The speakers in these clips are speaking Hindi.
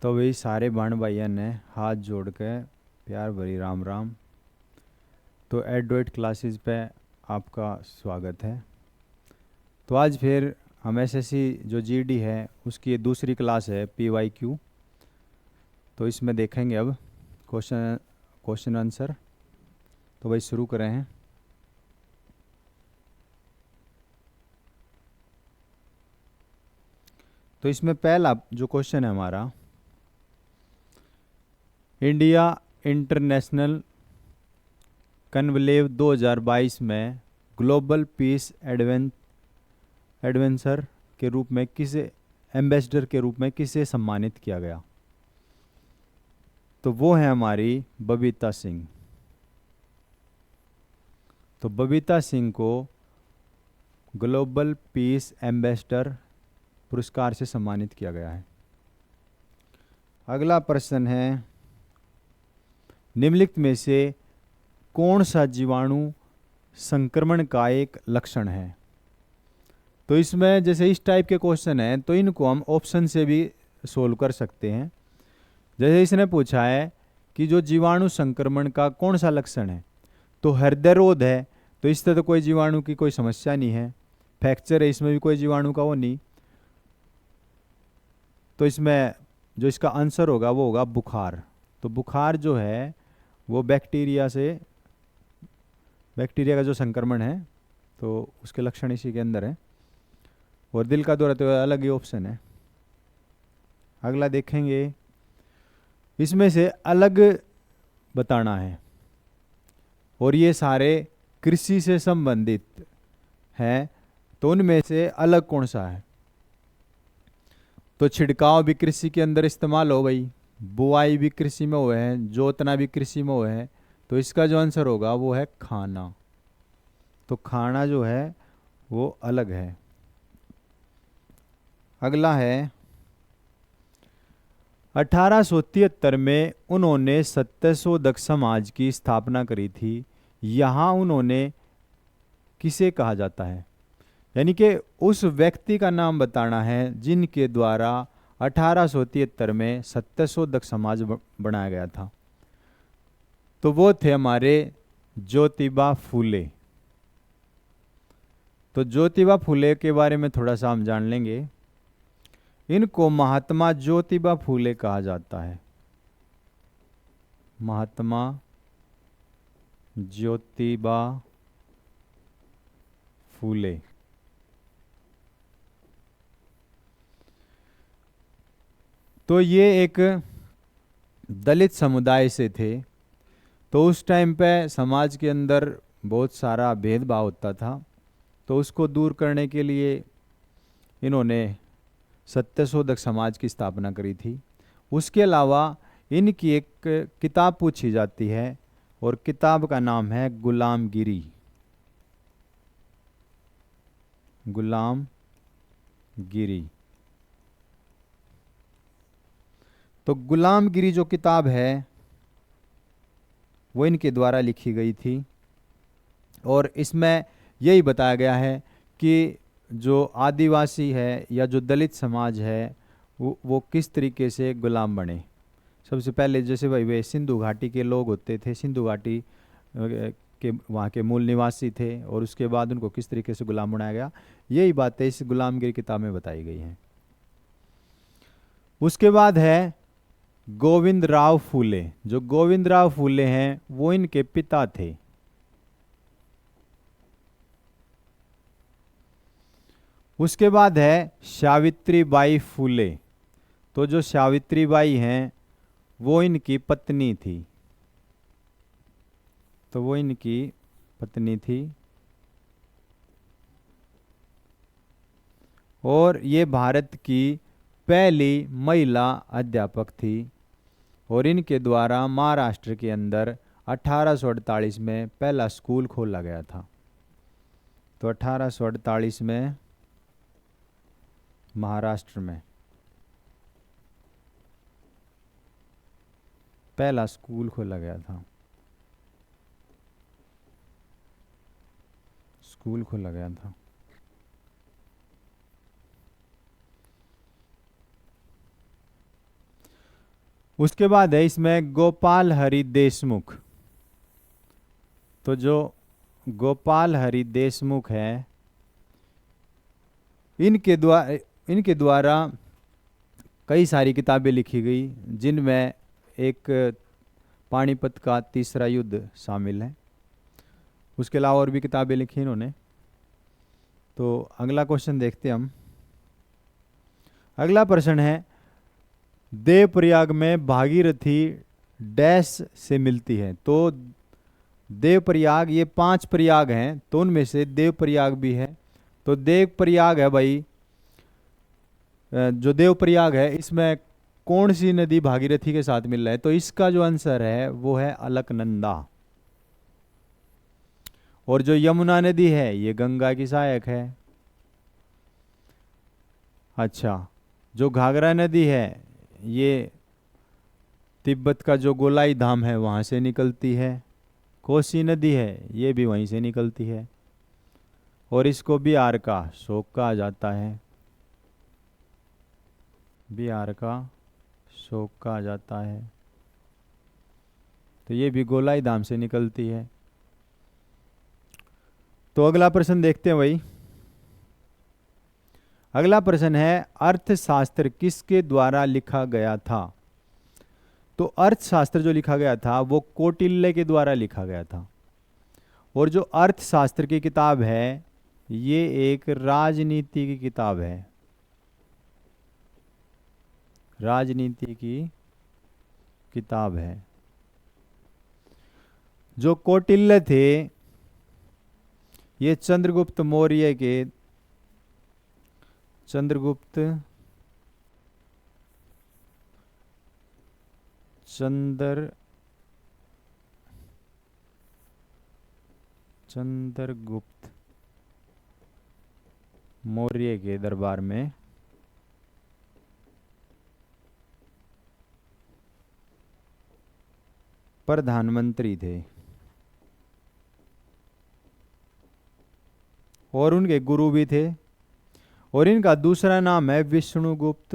तो वही सारे बहन भाइयों ने हाथ जोड़ के प्यार भरी राम राम। तो एडवाइट क्लासेस पे आपका स्वागत है। तो आज फिर हम एसएससी जो जीडी है उसकी ये दूसरी क्लास है PYQ। तो इसमें देखेंगे अब क्वेश्चन आंसर। तो भाई शुरू करें हैं। तो इसमें पहला जो क्वेश्चन है हमारा, इंडिया इंटरनेशनल कन्वलेव 2022 में ग्लोबल पीस एडवेंचर के रूप में किसे एम्बेसडर के रूप में किसे सम्मानित किया गया? तो वो है हमारी बबीता सिंह। तो बबीता सिंह को ग्लोबल पीस एम्बेसडर पुरस्कार से सम्मानित किया गया है। अगला प्रश्न है, निम्नलिखित में से कौन सा जीवाणु संक्रमण का एक लक्षण है? तो इसमें जैसे इस टाइप के क्वेश्चन हैं तो इनको हम ऑप्शन से भी सोल्व कर सकते हैं। जैसे इसने पूछा है कि जो जीवाणु संक्रमण का कौन सा लक्षण है, तो हृदय रोग है, तो इससे तो कोई जीवाणु की कोई समस्या नहीं है। फ्रैक्चर है, इसमें भी कोई जीवाणु का वो नहीं। तो इसमें जो इसका आंसर होगा वो होगा बुखार। तो बुखार जो है वो बैक्टीरिया का जो संक्रमण है तो उसके लक्षण इसी के अंदर है। और दिल का दौरा तो अलग ही ऑप्शन है। अगला देखेंगे, इसमें से अलग बताना है और ये सारे कृषि से संबंधित हैं, तो उनमें से अलग कौन सा है? तो छिड़काव भी कृषि के अंदर इस्तेमाल हो गई, बुआई भी कृषि में हुए हैं, जोतना भी कृषि में हुए हैं, तो इसका जो आंसर होगा वो है खाना। तो खाना जो है वो अलग है। अगला है, 1873 में उन्होंने सत्यशोधक समाज की स्थापना करी थी। यहाँ उन्होंने किसे कहा जाता है? यानी कि उस व्यक्ति का नाम बताना है जिनके द्वारा 1873 में सत्यशोधक समाज बनाया गया था। तो वो थे हमारे ज्योतिबा फूले। तो ज्योतिबा फूले के बारे में थोड़ा सा हम जान लेंगे। इनको महात्मा ज्योतिबा फूले कहा जाता है। महात्मा ज्योतिबा फूले। तो ये एक दलित समुदाय से थे। तो उस टाइम पे समाज के अंदर बहुत सारा भेदभाव होता था, तो उसको दूर करने के लिए इन्होंने सत्यशोधक समाज की स्थापना करी थी। उसके अलावा इनकी एक किताब पूछी जाती है और किताब का नाम है गुलामगिरी। गुलामगिरी। तो गुलामगिरी जो किताब है वो इनके द्वारा लिखी गई थी और इसमें यही बताया गया है कि जो आदिवासी है या जो दलित समाज है वो किस तरीके से गुलाम बने। सबसे पहले जैसे भाई वे सिंधु घाटी के लोग होते थे, सिंधु घाटी के वहाँ के मूल निवासी थे, और उसके बाद उनको किस तरीके से गुलाम बनाया गया, यही बातें इस गुलामगिरी किताब में बताई गई हैं। उसके बाद है गोविंद राव फूले। जो गोविंद राव फूले हैं वो इनके पिता थे। उसके बाद है सावित्री बाई फूले। तो जो सावित्री बाई हैं वो इनकी पत्नी थी। तो वो इनकी पत्नी थी और ये भारत की पहली महिला अध्यापक थी और इनके द्वारा महाराष्ट्र के अंदर 1848 में पहला स्कूल खोला गया था। तो 1848 में महाराष्ट्र में पहला स्कूल खोला गया था। स्कूल खोला गया था। उसके बाद है इसमें गोपाल हरि देशमुख। तो जो गोपाल हरि देशमुख है, इनके द्वारा कई सारी किताबें लिखी गई, जिनमें एक पानीपत का तीसरा युद्ध शामिल है। उसके अलावा और भी किताबें लिखी इन्होंने। तो अगला क्वेश्चन देखते हैं हम। अगला प्रश्न है, देवप्रयाग में भागीरथी डैश से मिलती है। तो देवप्रयाग, ये 5 प्रयाग हैं, तो उनमें से देवप्रयाग भी है। तो देवप्रयाग है भाई, जो देवप्रयाग है इसमें कौन सी नदी भागीरथी के साथ मिल रहा है? तो इसका जो आंसर है वो है अलकनंदा। और जो यमुना नदी है ये गंगा की सहायक है। अच्छा, जो घाघरा नदी है ये तिब्बत का जो गोलाई धाम है वहाँ से निकलती है। कोसी नदी है ये भी वहीं से निकलती है। और इसको बिहार का शोक कहा जाता है। बिहार का शोक कहा जाता है। तो ये भी गोलाई धाम से निकलती है। तो अगला प्रश्न देखते हैं भाई। अगला प्रश्न है, अर्थशास्त्र किसके द्वारा लिखा गया था? तो अर्थशास्त्र जो लिखा गया था वो कौटिल्य के द्वारा लिखा गया था। और जो अर्थशास्त्र की किताब है ये एक राजनीति की किताब है। राजनीति की किताब है। जो कौटिल्य थे ये चंद्रगुप्त मौर्य के चंद्रगुप्त मौर्य के दरबार में प्रधानमंत्री थे। और उनके गुरु भी थे। और इनका दूसरा नाम है विष्णुगुप्त।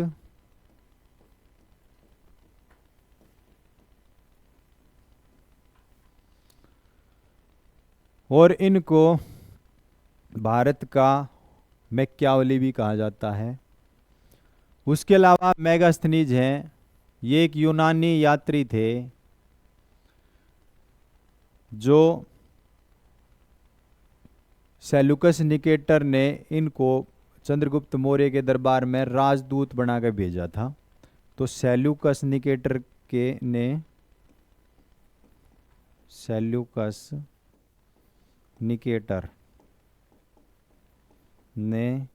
और इनको भारत का मैकियावली भी कहा जाता है। उसके अलावा मेगास्थनीज हैं, ये एक यूनानी यात्री थे जो सेल्यूकस निकेटर ने इनको चंद्रगुप्त मौर्य के दरबार में राजदूत बनाकर भेजा था। तो सेल्यूकस निकेटर ने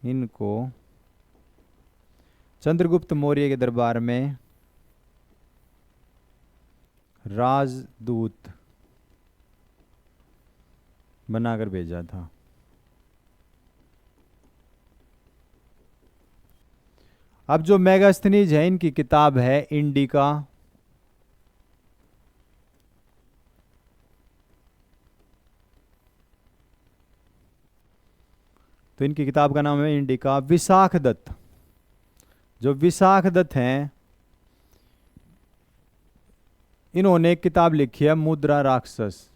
इनको चंद्रगुप्त मौर्य के दरबार में राजदूत बनाकर भेजा था। अब जो मेगास्थनीज है इनकी किताब है इंडिका। तो इनकी किताब का नाम है इंडिका। विशाख दत्त, जो विशाख दत्त हैं इन्होंने एक किताब लिखी है मुद्रा राक्षस।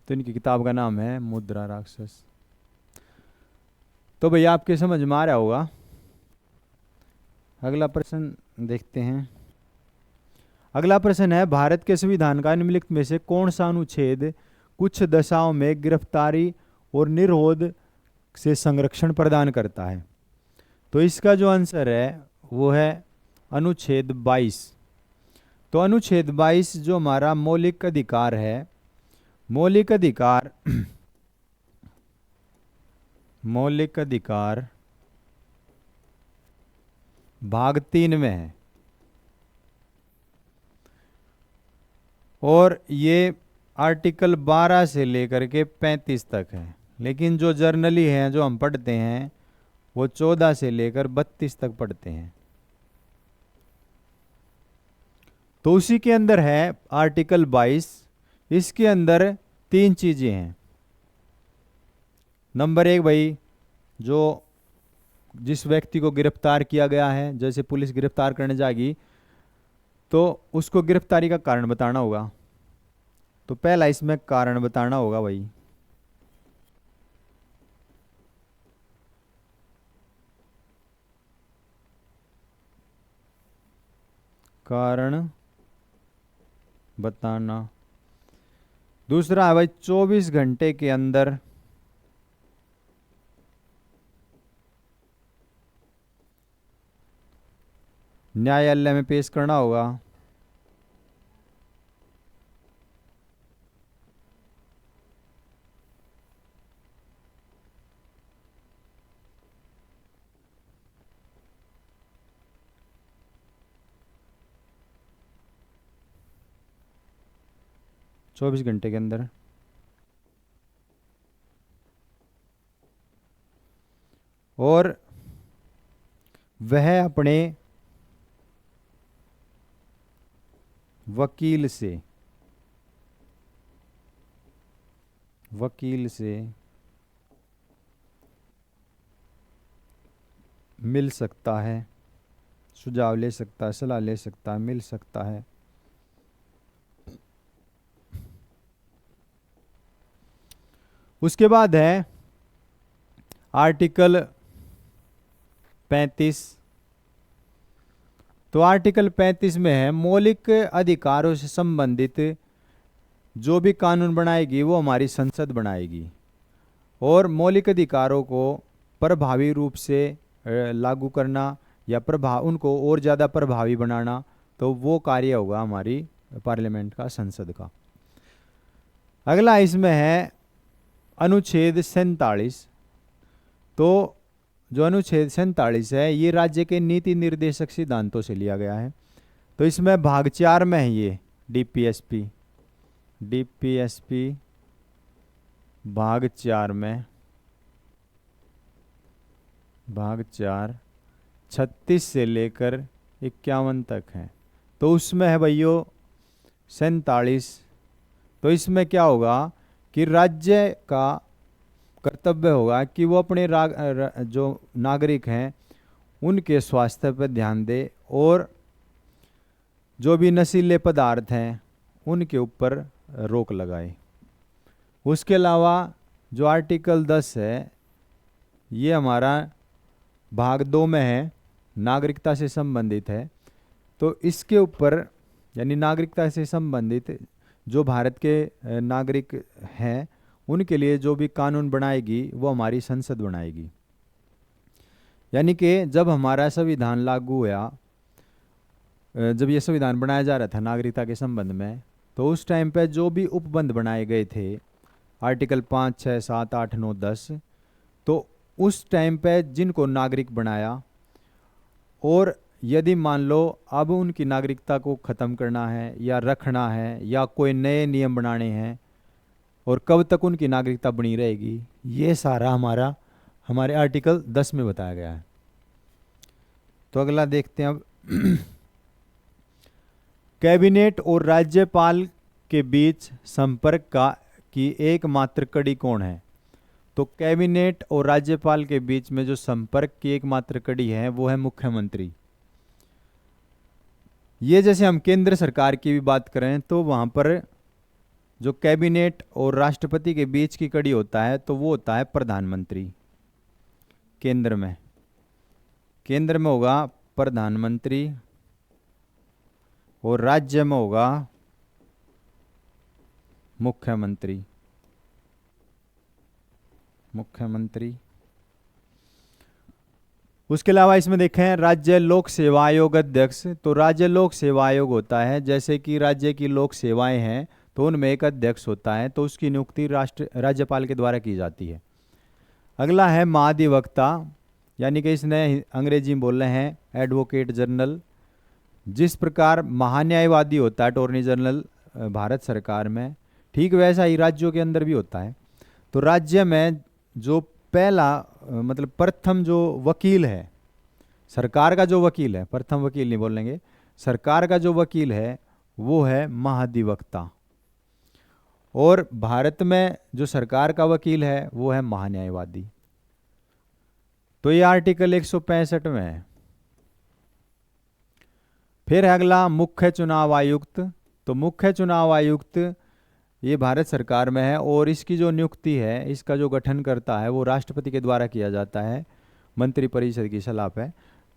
तो इनकी किताब का नाम है मुद्रा राक्षस। तो भैया आपके समझ में आ रहा होगा। अगला प्रश्न देखते हैं। अगला प्रश्न है, भारत के संविधान का निम्नलिखित में से कौन सा अनुच्छेद कुछ दशाओं में गिरफ्तारी और निरोध से संरक्षण प्रदान करता है? तो इसका जो आंसर है वो है अनुच्छेद 22। तो अनुच्छेद 22 जो हमारा मौलिक अधिकार है, मौलिक अधिकार भाग 3 में है। और ये आर्टिकल 12 से लेकर के 35 तक है। लेकिन जो जर्नली हैं जो हम पढ़ते हैं वो 14 से लेकर 32 तक पढ़ते हैं। तो उसी के अंदर है आर्टिकल 22। इसके अंदर 3 चीजें हैं। नंबर एक भाई, जो जिस व्यक्ति को गिरफ्तार किया गया है, जैसे पुलिस गिरफ्तार करने जाएगी तो उसको गिरफ्तारी का कारण बताना होगा। तो पहला इसमें कारण बताना होगा भाई। कारण बताना। दूसरा है भाई 24 घंटे के अंदर न्यायालय में पेश करना होगा। चौबीस घंटे के अंदर। और वह अपने वकील से मिल सकता है, सुझाव ले सकता है, सलाह ले सकता है, मिल सकता है। उसके बाद है आर्टिकल 35। तो आर्टिकल 35 में है मौलिक अधिकारों से संबंधित जो भी कानून बनाएगी वो हमारी संसद बनाएगी, और मौलिक अधिकारों को प्रभावी रूप से लागू करना या उनको और ज़्यादा प्रभावी बनाना, तो वो कार्य होगा हमारी पार्लियामेंट का, संसद का। अगला इसमें है अनुच्छेद 47। तो जो अनुच्छेद 47 है ये राज्य के नीति निर्देशक सिद्धांतों से लिया गया है। तो इसमें भाग 4 में है ये डीपीएसपी भाग 4 में, भाग 4 36 से लेकर 51 तक है। तो उसमें है भाइयों 47। तो इसमें क्या होगा कि राज्य का कर्तव्य होगा कि वो अपने जो नागरिक हैं उनके स्वास्थ्य पर ध्यान दे, और जो भी नशीले पदार्थ हैं उनके ऊपर रोक लगाए। उसके अलावा जो आर्टिकल 10 है ये हमारा भाग 2 में है, नागरिकता से संबंधित है। तो इसके ऊपर यानी नागरिकता से संबंधित जो भारत के नागरिक हैं उनके लिए जो भी कानून बनाएगी वो हमारी संसद बनाएगी। यानी कि जब हमारा संविधान लागू हुआ, जब ये संविधान बनाया जा रहा था नागरिकता के संबंध में, तो उस टाइम पे जो भी उपबंध बनाए गए थे आर्टिकल 5, 6, 7, 8, 9, 10, तो उस टाइम पे जिनको नागरिक बनाया, और यदि मान लो अब उनकी नागरिकता को ख़त्म करना है या रखना है या कोई नए नियम बनाने हैं, और कब तक उनकी नागरिकता बनी रहेगी, ये सारा हमारे आर्टिकल 10 में बताया गया है। तो अगला देखते हैं अब कैबिनेट और राज्यपाल के बीच संपर्क की एकमात्र कड़ी कौन है? तो कैबिनेट और राज्यपाल के बीच में जो संपर्क की एकमात्र कड़ी है वो है मुख्यमंत्री। ये जैसे हम केंद्र सरकार की भी बात करें तो वहाँ पर जो कैबिनेट और राष्ट्रपति के बीच की कड़ी होता है तो वो होता है प्रधानमंत्री। केंद्र में होगा प्रधानमंत्री, और राज्य में होगा मुख्यमंत्री। उसके अलावा इसमें देखें राज्य लोक सेवा आयोग अध्यक्ष। तो राज्य लोक सेवा आयोग होता है, जैसे कि राज्य की लोक सेवाएं हैं तो उनमें एक अध्यक्ष होता है, तो उसकी नियुक्ति राज्यपाल के द्वारा की जाती है। अगला है महाधिवक्ता, यानी कि इसने अंग्रेजी में बोल रहे हैं एडवोकेट जनरल। जिस प्रकार महान्यायवादी होता है अटॉर्नी जनरल भारत सरकार में, ठीक वैसा ही राज्यों के अंदर भी होता है। तो राज्य में जो पहला मतलब प्रथम जो वकील है, सरकार का जो वकील है, प्रथम वकील नहीं बोलेंगे, सरकार का जो वकील है वो है महाधिवक्ता। और भारत में जो सरकार का वकील है वो है महान्यायवादी। तो ये आर्टिकल 165 में है। फिर है अगला मुख्य चुनाव आयुक्त। तो मुख्य चुनाव आयुक्त ये भारत सरकार में है और इसकी जो नियुक्ति है, इसका जो गठन करता है वो राष्ट्रपति के द्वारा किया जाता है मंत्रिपरिषद की सलाह पे।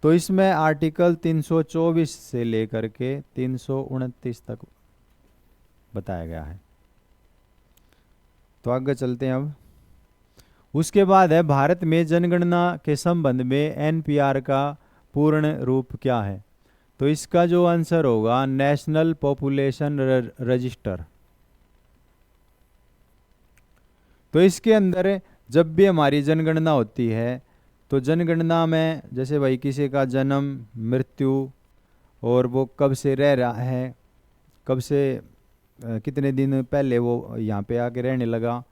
तो इसमें आर्टिकल 324 से लेकर के 329 तक बताया गया है। तो आगे चलते हैं अब। उसके बाद है भारत में जनगणना के संबंध में एनपीआर का पूर्ण रूप क्या है। तो इसका जो आंसर होगा नेशनल पॉपुलेशन रजिस्टर। तो इसके अंदर जब भी हमारी जनगणना होती है तो जनगणना में जैसे भाई किसी का जन्म, मृत्यु और वो कब से रह रहा है, कब से कितने दिन पहले वो यहाँ पे आके रहने लगा,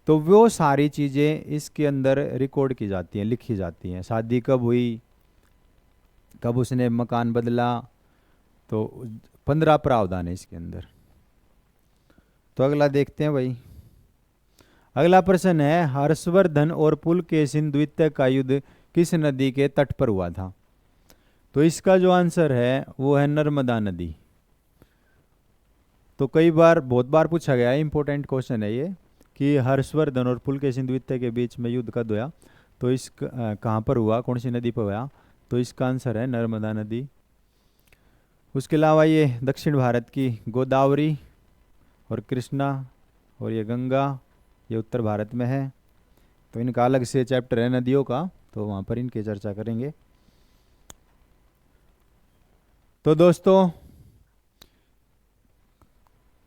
तो वो सारी चीज़ें इसके अंदर रिकॉर्ड की जाती हैं, लिखी जाती हैं। शादी कब हुई, कब उसने मकान बदला, तो 15 प्रावधान है इसके अंदर। तो अगला देखते हैं भाई। अगला प्रश्न है हर्षवर्धन और पुलकेशिन द्वितीय का युद्ध किस नदी के तट पर हुआ था। तो इसका जो आंसर है वो है नर्मदा नदी। तो कई बार, बहुत बार पूछा गया है, इंपॉर्टेंट क्वेश्चन है ये कि हर्षवर्धन और पुलकेशिन द्वितीय के बीच में युद्ध कब हुआ, तो इस कहाँ पर हुआ, कौन सी नदी पर हुआ। तो इसका आंसर है नर्मदा नदी। उसके अलावा ये दक्षिण भारत की गोदावरी और कृष्णा और ये गंगा, ये उत्तर भारत में है। तो इनका अलग से चैप्टर है नदियों का, तो वहाँ पर इनकी चर्चा करेंगे। तो दोस्तों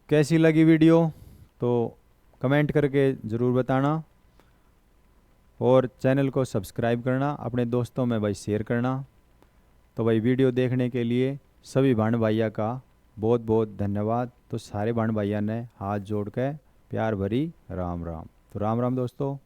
कैसी लगी वीडियो तो कमेंट करके ज़रूर बताना और चैनल को सब्सक्राइब करना, अपने दोस्तों में भाई शेयर करना। तो भाई वीडियो देखने के लिए सभी भाण भाइयों का बहुत बहुत धन्यवाद। तो सारे भाण भाइयों ने हाथ जोड़ के प्यार भरी राम राम। तो राम राम दोस्तों।